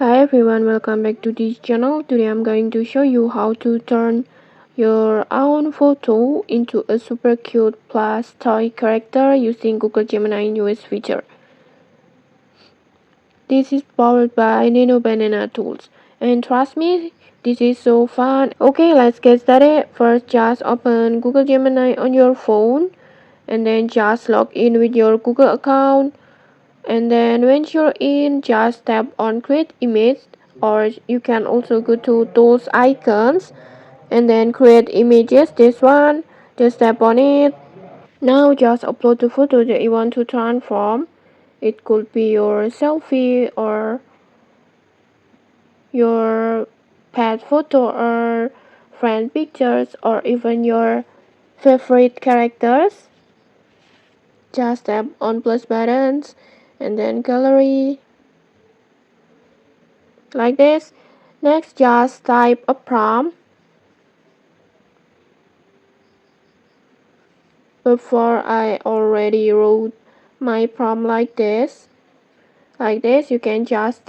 Hi everyone, welcome back to this channel. Today I'm going to show you how to turn your own photo into a super cute Plush toy character using Google Gemini newest feature. This is powered by Nano tools, and trust me, this is so fun. Okay, let's get started. First, just open Google Gemini on your phone and then just log in with your Google account. And then once you're in, just tap on create image, or you can also go to tools icons and then create images. This one, just tap on it. Now just upload the photo that you want to transform. It could be your selfie or your pet photo or friend pictures or even your favorite characters. Just tap on plus buttons and then gallery like this. Next, just type a prompt. Before I already wrote my prompt like this. You can just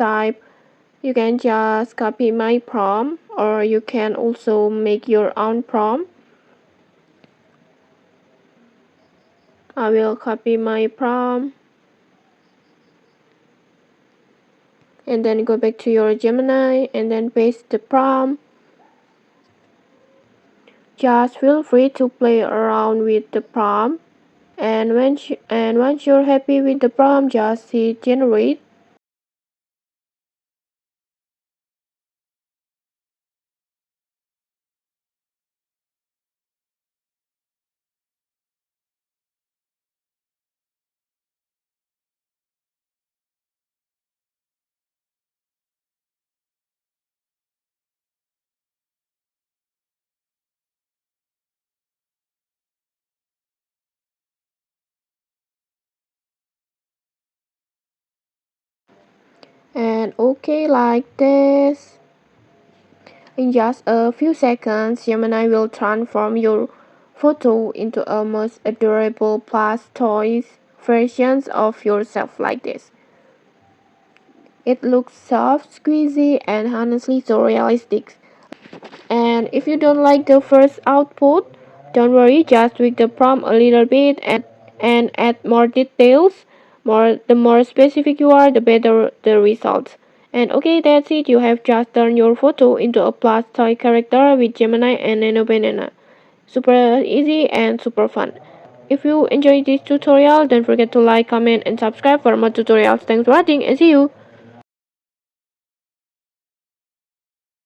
copy my prompt, or you can also make your own prompt. I will copy my prompt and then go back to your Gemini and then paste the prompt. Just feel free to play around with the prompt, and once you're happy with the prompt, just hit generate. And okay, like this. In just a few seconds, Gemini will transform your photo into a most adorable plush toys versions of yourself like this. It looks soft, squeezy, and honestly so realistic. And if you don't like the first output, don't worry, just tweak the prompt a little bit and add more details. The more specific you are, the better the results. And okay, that's it. You have just turned your photo into a plush toy character with Gemini and Nano Banana. Super easy and super fun. If you enjoyed this tutorial, don't forget to like, comment, and subscribe for more tutorials. Thanks for watching and see you.